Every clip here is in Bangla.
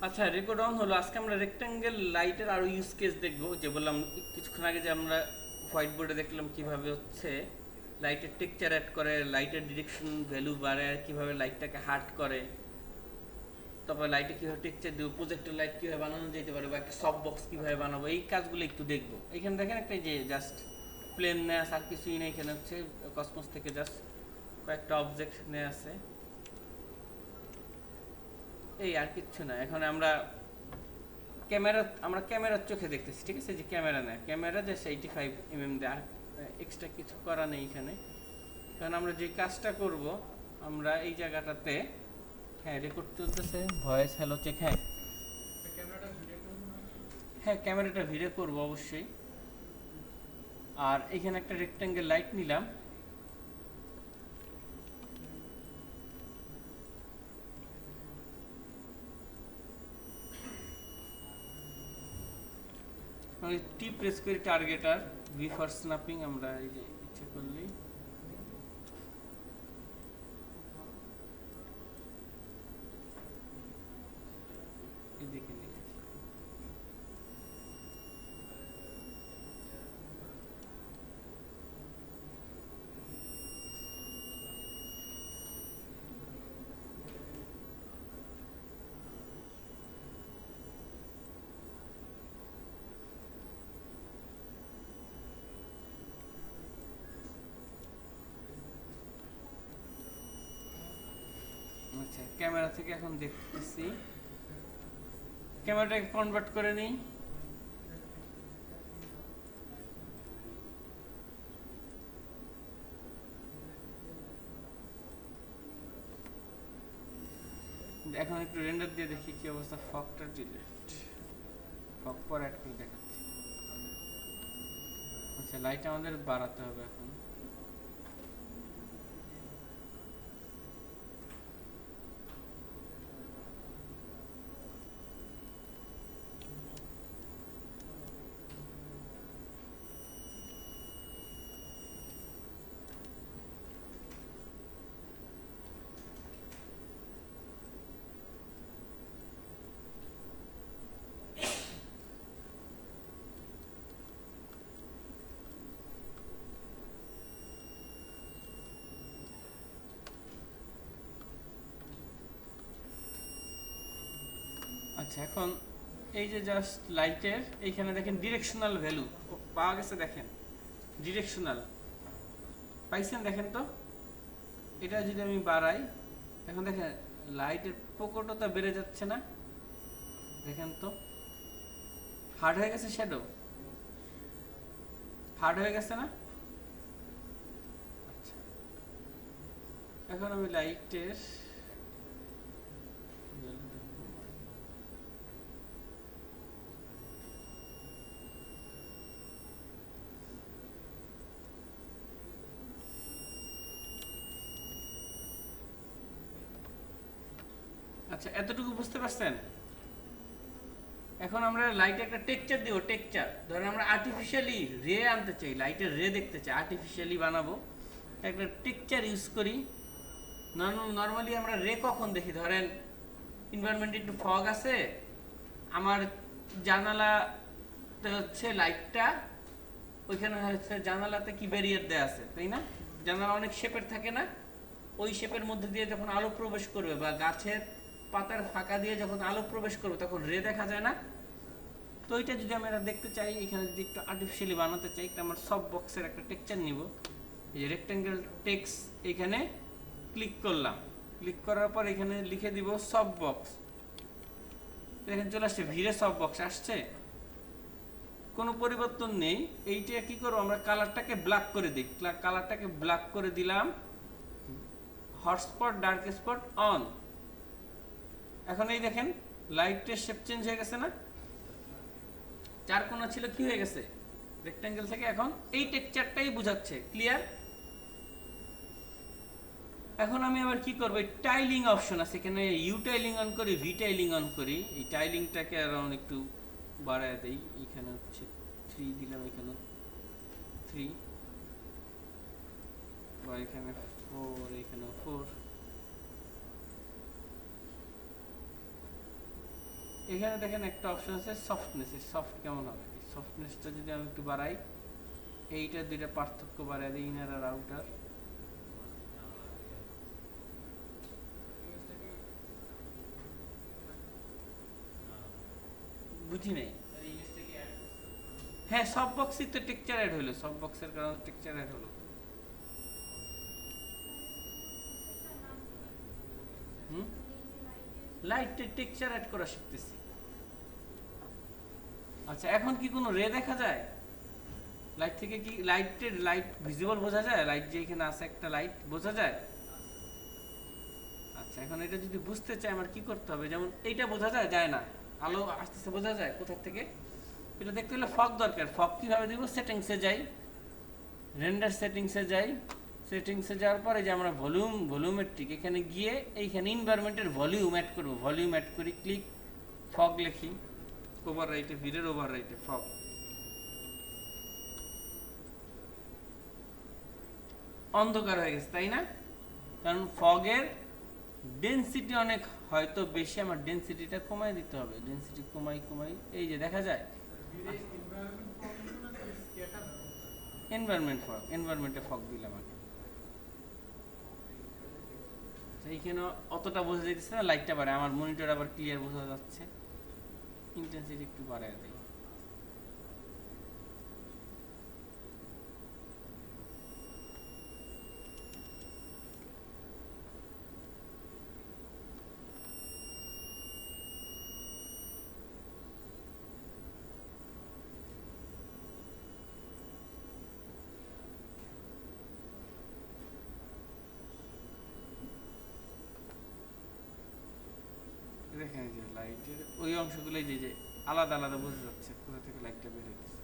আচ্ছা, রেকর্ড অন হলো। আজকে আমরা রেক্টাঙ্গেল লাইটের আরো ইউজ কেস দেখবো, যে বললাম কিছুক্ষণ আগে যে আমরা হোয়াইট বোর্ডে দেখলাম কিভাবে হচ্ছে লাইটের টেক্সচার অ্যাড করে, লাইটের ডিরেকশন ভ্যালু বাড়ায়, কিভাবে লাইটটাকে হার্ড করে, তারপর লাইটে কিভাবে টেক্সচার দেবো, প্রজেক্টর লাইট কিভাবে বানানো যেতে পারে, বা একটা সফট বক্স কিভাবে বানাবো, এই কাজগুলো একটু দেখবো। এখানে দেখেন একটা যে জাস্ট প্লেন নেয় আর কিছুই নেই, এখানে হচ্ছে কসমস থেকে জাস্ট কয়েকটা অবজেক্ট নেওয়া আছে, এই আর কিচ্ছু না। এখন আমরা ক্যামেরার চোখে দেখতেছি, ঠিক আছে, যে ক্যামেরা নেয়, ক্যামেরা জাস্ট 85 mm দেয়, আর এক্সট্রা কিছু করা নেই এখানে। কারণ আমরা যে কাজটা করব, আমরা এই জায়গাটাতে, হ্যাঁ রেকর্ড চলতেছে, ভয়েস হ্যালো চেক, হ্যাঁ হ্যাঁ ক্যামেরাটা ভিডিও করব অবশ্যই। আর এখানে একটা রেক্ট্যাঙ্গেল লাইট নিলাম, টি প্রেস করি টার্গেটার, ভি ফর স্ন্যাপিং, আমরা এই যে ইচ্ছে করলেই এদিকে নিয়ে আসি। আচ্ছা, ক্যামেরা থেকে এখন দেখতেছি, ক্যামেরাটাকে কনভার্ট করে নিই। এখন একটু রেন্ডার দিয়ে দেখি কি অবস্থা। ফগটা ডিলেট, ফগ পর অ্যাড করে দেখাচ্ছি। আচ্ছা, লাইট আমাদের বাড়াতে হবে এখন। আচ্ছা, এখন এই যে জাস্ট লাইটের এইখানে দেখেন ডিরেকশনাল ভ্যালু পাওয়া গেছে, দেখেন ডিরেকশনাল পাইছেন, দেখেন তো। এটা যদি আমি বাড়াই, এখন দেখেন লাইটের প্রকটতা বেড়ে যাচ্ছে না, দেখেন তো। হার্ড হয়ে গেছে, শ্যাডো হার্ড হয়ে গেছে না। আচ্ছা, এখন আমি লাইটের আচ্ছা, এতটুকু বুঝতে পারছেন। এখন আমরা লাইটে একটা টেক্সচার দিব, টেক্সচার ধরেন আমরা আর্টিফিশিয়ালি রে আনতে চাই, লাইটের রে দেখতে চাই, আর্টিফিশিয়ালি বানাবো, একটা টেক্সচার ইউজ করি। নর্মালি আমরা রে কখন দেখি, ধরেন এনভায়রনমেন্টে একটু ফগ আছে, আমার জানালাতে হচ্ছে লাইটটা, ওইখানে হচ্ছে জানালাতে কি ব্যারিয়ার দেয়া আছে, তাই না? জানালা অনেক শেপের থাকে না, ওই শেপের মধ্যে দিয়ে যখন আলো প্রবেশ করবে, বা গাছের পাতার ফাঁকা দিয়ে যখন আলো প্রবেশ করবে, তখন রে দেখা যায় না। তো ওইটা যদি আমরা দেখতে চাই, এখানে যদি একটু আর্টিফিশিয়ালি বানাতে চাই, তো আমার সব বক্সের একটা টেক্সচার নিব, এই যে রেক্টেঙ্গেল টেক্স, এখানে ক্লিক করলাম, ক্লিক করার পর এখানে লিখে দিব সব বক্স, এখানে চলে আসছে, ভিড়ে সব বক্স আসছে, কোনো পরিবর্তন নেই। এইটা কি করবো, আমরা কালারটাকে ব্ল্যাক করে দিই, কালারটাকে ব্ল্যাক করে দিলাম, হটস্পট ডার্ক স্পট অন। এখন এই দেখেন লাইটের শেপ চেঞ্জ হয়ে গেছে না, চার কোণা ছিল কি হয়ে গেছে, রেক্টেঙ্গেল থেকে এখন এই টেক্সচারটাই বোঝাচ্ছে, ক্লিয়ার। এখন আমি আবার কি করবো, টাইলিং অপশন আছে এখানে, ইউ টাইলিং অন করি, ভি টাইলিং অন করি, এই টাইলিংটাকে অ্যারাউন্ড একটু বাড়ায় দেই, এখানে হচ্ছে 3 দিলাম, এখানে 3, বা এখানে 4, এখানে 4। এখানে দেখেন একটা অপশন আছে সফটনেস, এই সফট কেমন হবে, সফটনেসটা যদি আমি একটু বাড়াই, এইটা দুইটা পার্থক্য বাড়াই দিই, ইনার আর আউটার। বুঝি নাই। হ্যাঁ, সব বক্সই তো টেক্সচার অ্যাড হলো, সব বক্সের কারণে টেক্সচার অ্যাড হলো। হুম, লাইটের টেক্সচার অ্যাড করা শিখতেছি। আচ্ছা, এখন কি কোনো রে দেখা যায় লাইট থেকে? কি লাইটের লাইট ভিজিবল বোঝা যায়? লাইট যে এখানে আছে একটা লাইট বোঝা যায়? আচ্ছা, এখন এটা যদি বুঝতে চাই আমার কি করতে হবে? যেমন এইটা বোঝা যায়, যায় না, আলো আসতেছে বোঝা যায় কোথা থেকে? এটা দেখতে হলে ফগ দরকার। ফগ কিভাবে দিব? সেটিংসে যাই, রেন্ডার সেটিংসে যাই, সেটিংসে যাওয়ার পরে যে আমরা ভলিউমেট্রিক এখানে গিয়ে এইখানে এনভায়রনমেন্টের ভলিউম অ্যাড করব, ভলিউম অ্যাড করি, ক্লিক, ফগ লিখি, ওভার রাইটে, ভিড়ের ওভার রাইটে ফগ। অন্ধকার হয়ে গেছে, তাই না? কারণ ফগের ডেনসিটি অনেক হয়তো বেশি, আমার ডেনসিটিটা কমাই দিতে হবে, ডেনসিটি কমাই কমাই, এই যে দেখা যায় এনভায়রনমেন্ট ফগ, এনভায়রনমেন্টে ফগ দিলাম আগে। এইখানে অতটা বোঝা যাইতেছে না, লাইটটা বাড়ে, আমার মনিটর আবার ক্লিয়ার বোঝা যাচ্ছে, ইন্টেন্সিটি একটু বাড়ায় দেয়। দেখেন যে লাইটের ওই অংশগুলোই যে যে আলাদা আলাদা বোঝা যাচ্ছে কোথা থেকে লাইটটা বের হইতেছে।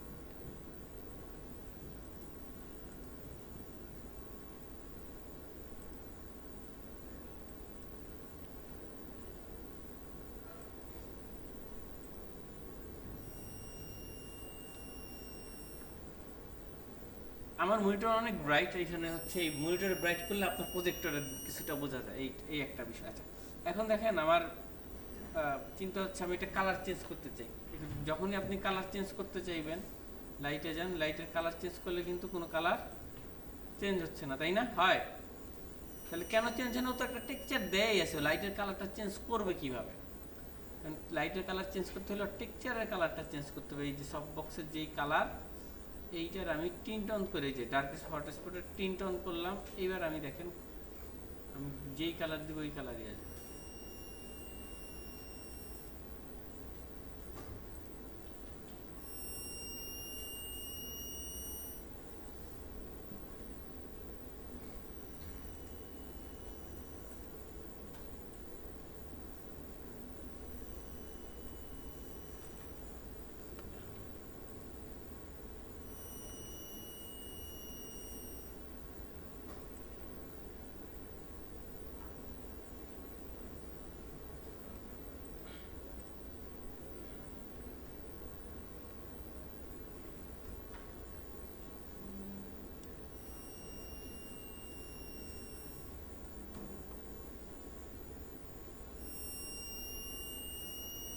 আমার মনিটর অনেক ব্রাইট, এইখানে হচ্ছে এই মনিটরে ব্রাইট করলে আপনার প্রজেক্টরে কিছুটা বোঝা যায়, এই এই একটা বিষয় আছে। এখন দেখেন আমার চিন্তা হচ্ছে আমি এটা কালার চেঞ্জ করতে চাই। যখনই আপনি কালার চেঞ্জ করতে চাইবেন, লাইটে যান, লাইটের কালার চেঞ্জ করলে কিন্তু কোনো কালার চেঞ্জ হচ্ছে না, তাই না? হয়। তাহলে কেন চেঞ্জ হয় না? তো একটা টেক্সচার দেয় আছে, লাইটের কালারটা চেঞ্জ করবে কিভাবে? লাইটের কালার চেঞ্জ করতে হলে টেক্সচারের কালারটা চেঞ্জ করতে হবে। এই যে সব বক্সের যেই কালার, এইটার আমি টিন্ট অন করে, যে ডার্কেস্ট হটস্পটের টিন্ট অন করলাম, এইবার আমি দেখেন আমি যেই কালার দিব ওই কালারই আসবে।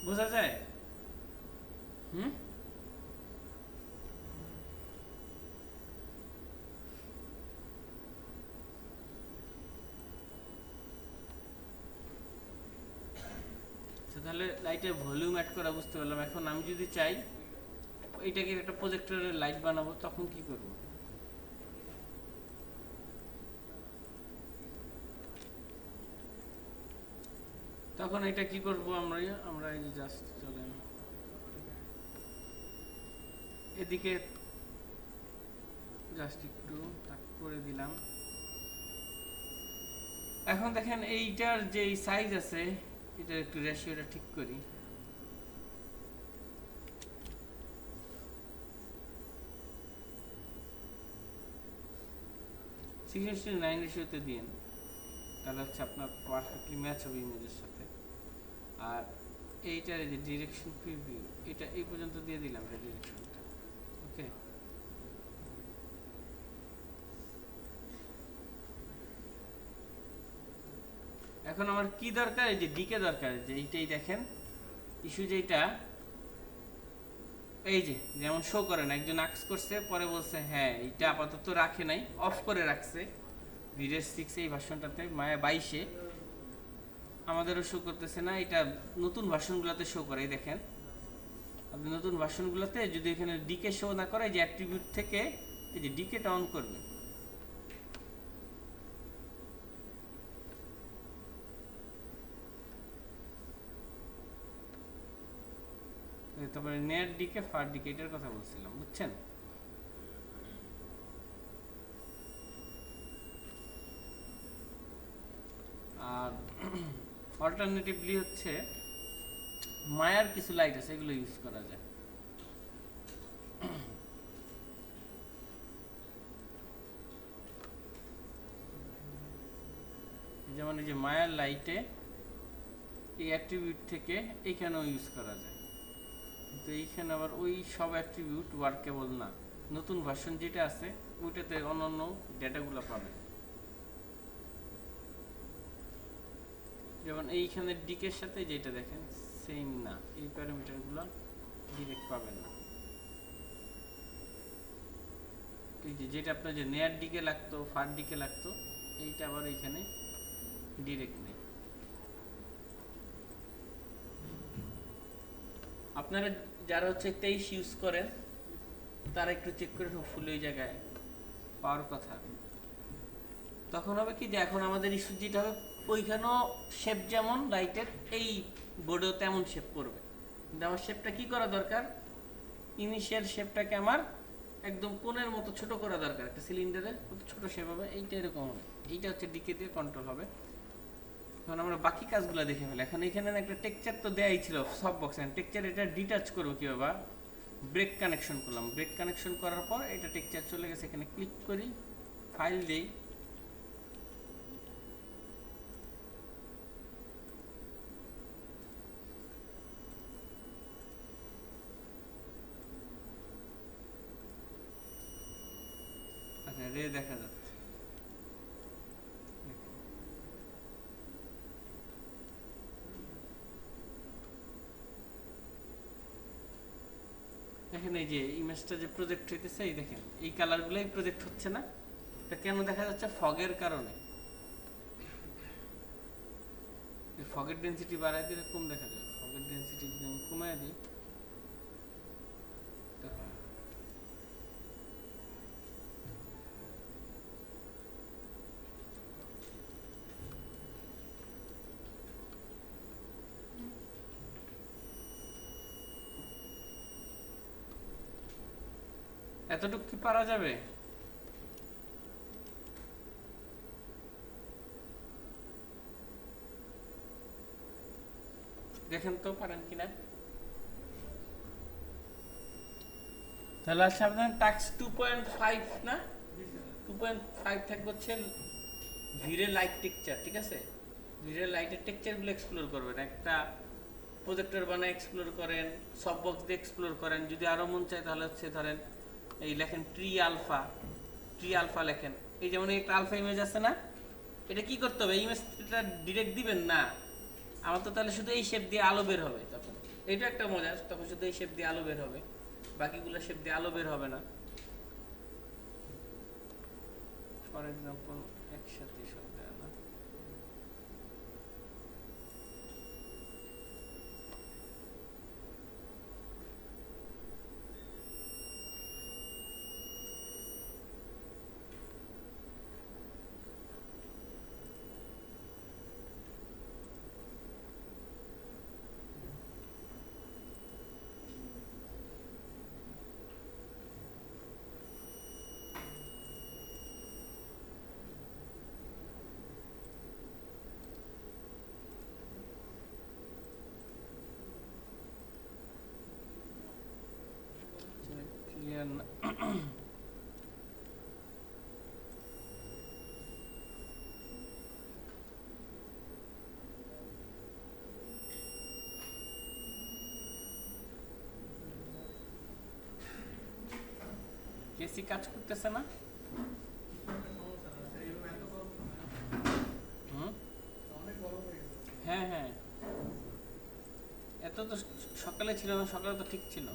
বোঝা যায়? হুম, তাহলে লাইটের ভলিউম অ্যাড করা বুঝতে পারলাম। এখন আমি যদি চাই এইটাকে একটা প্রজেক্টরের লাইট বানাবো, তখন কি করব? তখন এটা কি করব? আমরা আমরা এই যে জাস্ট চলেন এদিকে, জাস্ট একটু তাক করে দিলাম। এখন দেখেন এইটার যে সাইজ আছে, এটার একটু রেশিওটা ঠিক করি। 6:9 রেশিওতে দিন, তাহলে হচ্ছে আপনার পারফেক্টলি ম্যাচ হবে ইমেজের সাথে। আর এইটার যে ডিরেকশন প্রিভিউ, এটা এই পর্যন্ত দিয়ে দিলাম, এটা ডিরেকশনটা ওকে। এখন আমার কি দরকার? এই যে ডিকে দরকার, যে এইটাই দেখেন ইস্যু যেটা এই যে যেমন শো করে না, একজন আক্স করছে পরে বলছে হ্যাঁ এটা আপাতত রাখে নাই, অফ করে রাখছে ভিডিও 6 এই ভার্সনটাতে, মায়া 22-এ আমাদেরও শো করতেছে না, এটা নতুন ভার্সনগুলোতে শো করে। দেখেন আপনি নতুন ভার্সনগুলোতে যদি এখানে ডিকে শো না করে, যে অ্যাট্রিবিউট থেকে এই যে ডিকেটা অন করবে, তারপরে নেট ডিকে ফার ডিকে এটার কথা বলছিলাম, বুঝছেন? আর অল্টারনেটিভলি হচ্ছে মায়ার কিছু লাইট আছে, এগুলো ইউজ করা যায়। যেমন এই যে মায়ার লাইটে এই অ্যাট্রিবিউট থেকে এইখানেও ইউজ করা যায়, কিন্তু এইখানে আবার ওই সব অ্যাট্রিবিউট ওয়ার্কেবল না। নতুন ভার্সন যেটা আছে ওইটাতে অন্যান্য ডেটাগুলো পাবে। যেমন এইখানে ডিকের সাথে যেটা দেখেন সেম না, এই প্যারামিটারগুলো ডিরেক্ট পাবেন না। এই যে যেটা আপনার যে নেয়ার দিকে লাগতো, ফার দিকে লাগতো, এইটা আবার এইখানে ডিরেক্ট নেই। আপনারা যারা হচ্ছে 23 ইউজ করেন তারা একটু চেক করে হোপফুলি ওই জায়গায় পাওয়ার কথা। তখন হবে কি যে এখন আমাদের ইস্যু যেটা হবে, ওইখানেও শেপ যেমন লাইটের এই বোর্ডেও তেমন শেপ করবে, কিন্তু আমার শেপটা কি করা দরকার, ইনিশিয়াল শেপটাকে আমার একদম কোণের মতো ছোট করা দরকার, একটা সিলিন্ডারের মতো ছোট শেপ হবে, এইটা এরকম হবে। এইটা হচ্ছে ডিকে দিয়ে কন্ট্রোল হবে। এখন আমরা বাকি কাজগুলো দেখে ফেলি। এখন এখানে একটা টেক্সচার তো দেয়াই ছিল সব বক্সে, টেক্সচার এটা ডিটাচ করবো কীভাবে, ব্রেক কানেকশন করলাম, ব্রেক কানেকশন করার পর এটা টেক্সচার চলে গেছে, এখানে ক্লিক করি, ফাইল দেই, আচ্ছা রে দেখা যাচ্ছে। দেখেন এই যে ইমেজটা যে প্রজেক্ট হইতেছে, এই দেখেন এই কালারগুলোই প্রজেক্ট হচ্ছে না, এটা কেন দেখা যাচ্ছে, ফগের কারণে। ফগের ডেনসিটি বাড়ায় দিলে কম দেখা যাবে, ফগের ডেনসিটি যদি আমি কমায় দিই, এতটুকু কি পারা যাবে? দেখেন তো পারেন কিনা। তাহলে আচ্ছা আপনার টাক্স 2.5 না, 2.5 থাকবে হচ্ছে ভিড়ে লাইট টেক্সচার, ঠিক আছে? ভিড়ে লাইটের টেক্সচারগুলো এক্সপ্লোর করবেন, একটা প্রজেক্টর বানায় এক্সপ্লোর করেন, সব বক্স দিয়ে এক্সপ্লোর করেন। যদি আরও মন চায় তাহলে হচ্ছে ধরেন এই লেখেন ট্রি আলফা লেখেন, এই যেমন একটা আলফা ইমেজ আছে না, এটা কি করতে হবে, এই ইমেজটা ডিরেক্ট দিবেন না, আমার তো তাহলে শুধু এই শেপ দিয়ে আলো বের হবে, তখন এটা একটা মজা, তখন শুধু এই শেপ দিয়ে আলো বের হবে, বাকিগুলো শেপ দিয়ে আলো বের হবে না। ফর এক্সাম্পল একসাথে সব দেয় না, ক্লিয়ার না। কেসি কাজ করতেছে না, হ্যাঁ হ্যাঁ, এত তো সকালে ছিল না, সকালে তো ঠিক ছিল।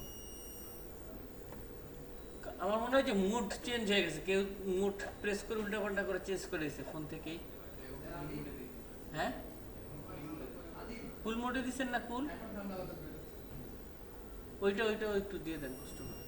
আমার মনে হয় যে মুড চেঞ্জ হয়ে গেছে, কেউ মুড প্রেস করে উল্টা পাল্টা করে চেঞ্জ করে দিয়েছে ফোন থেকেই। হ্যাঁ, ফুল মোডে দিচ্ছেন না? ফুল ওইটা ওইটা একটু দিয়ে দেন কষ্ট করে।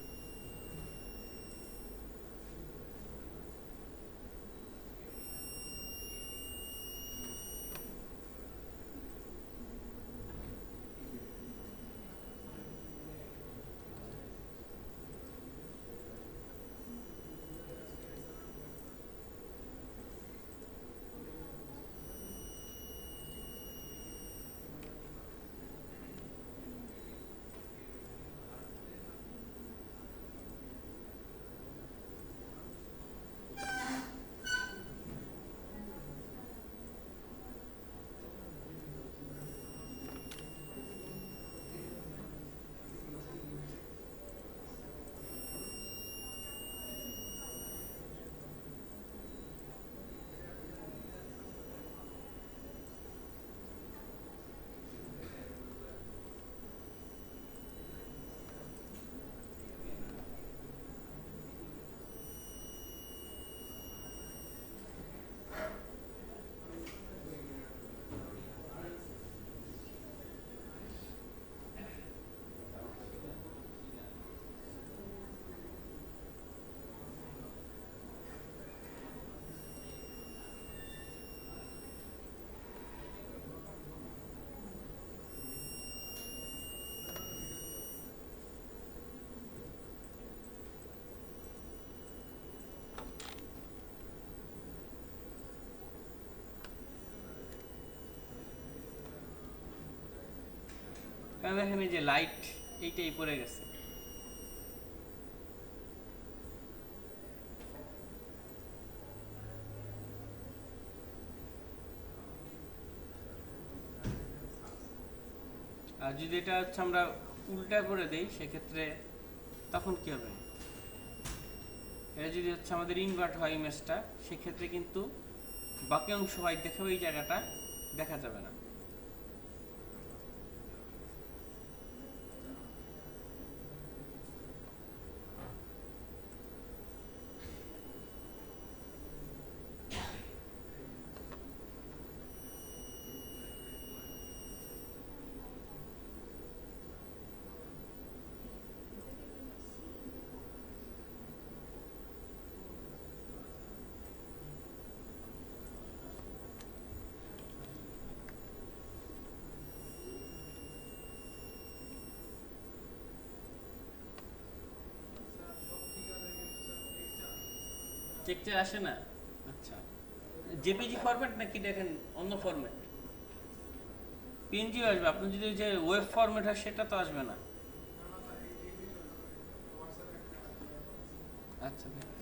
কারণ দেখেন এই যে লাইট এইটাই পড়ে গেছে। আর যদি এটা হচ্ছে আমরা উল্টা করে দেই সেক্ষেত্রে তখন কি হবে? এটা যদি হচ্ছে আমাদের ইনভার্ট হয় ইমেজটা, সেক্ষেত্রে কিন্তু বাকি অংশ হোয়াইট দেখাবে, এই জায়গাটা দেখা যাবে না। টেক্সচার আসে না? আচ্ছা, জেপিজি ফরম্যাট নাকি দেখেন অন্য ফরম্যাট? পিএনজিও আসবে, আপনার যদি যে ওয়েব ফরম্যাট হয় সেটা তো আসবে না। আচ্ছা, ঠিক আছে।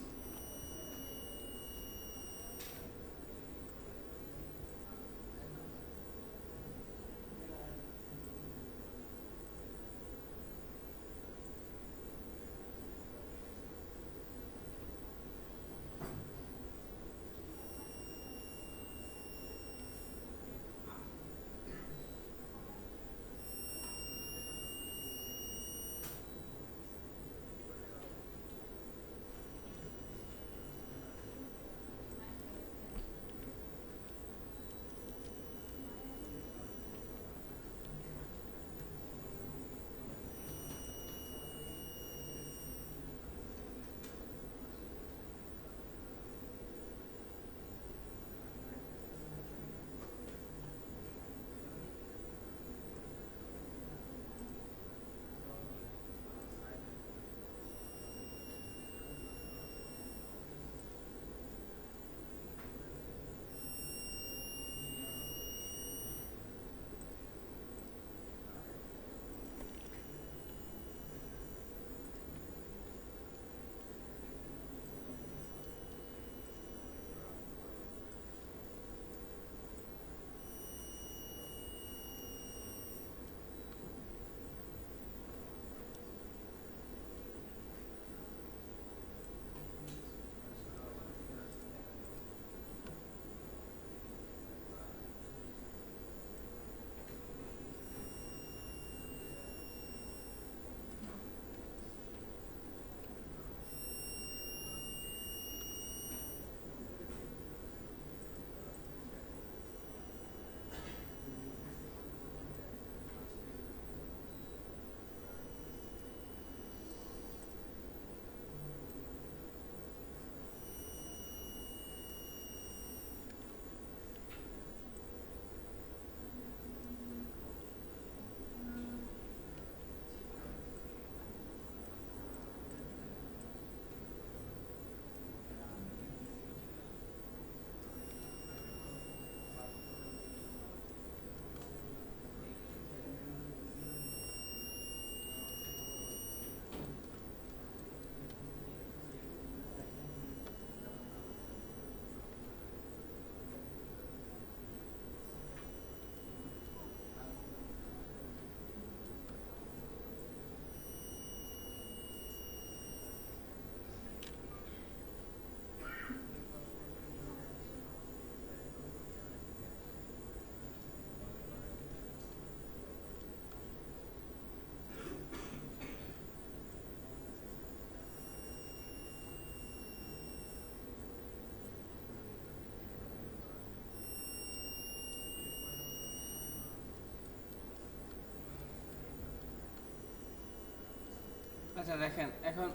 আচ্ছা দেখেন, এখন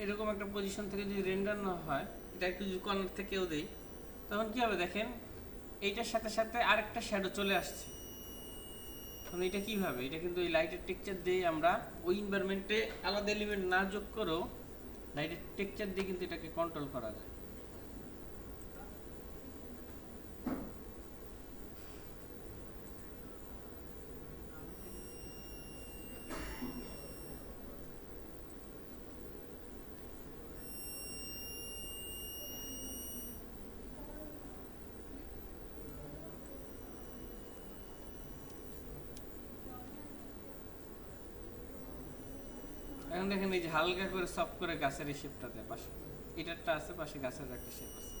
এরকম একটা পজিশন থেকে যদি রেন্ডার না হয়, এটা একটু যদি কর্নার থেকেও দেই, তখন কি হবে দেখেন, এইটার সাথে সাথে আরেকটা শ্যাডো চলে আসছে। তখন এটা কিভাবে, এটা কিন্তু এই লাইটের টেক্সচার দিয়ে আমরা ওই এনভায়রনমেন্টে আলাদা এলিমেন্ট না যোগ করেও লাইটের টেক্সচার দিয়ে কিন্তু এটাকে কন্ট্রোল করা যায়। এখন দেখেন এই যে হালকা করে সফট করে গাছের এই শেপটা দেয় পাশে, এটারটা আছে পাশে, গাছের একটা শেপ আছে।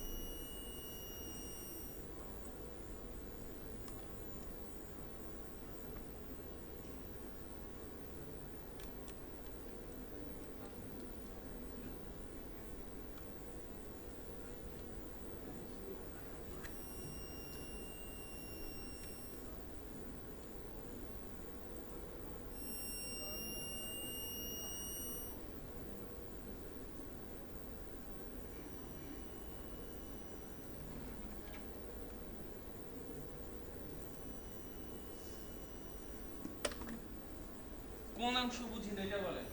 কোন অংশ বুঝি না এটা বলেন।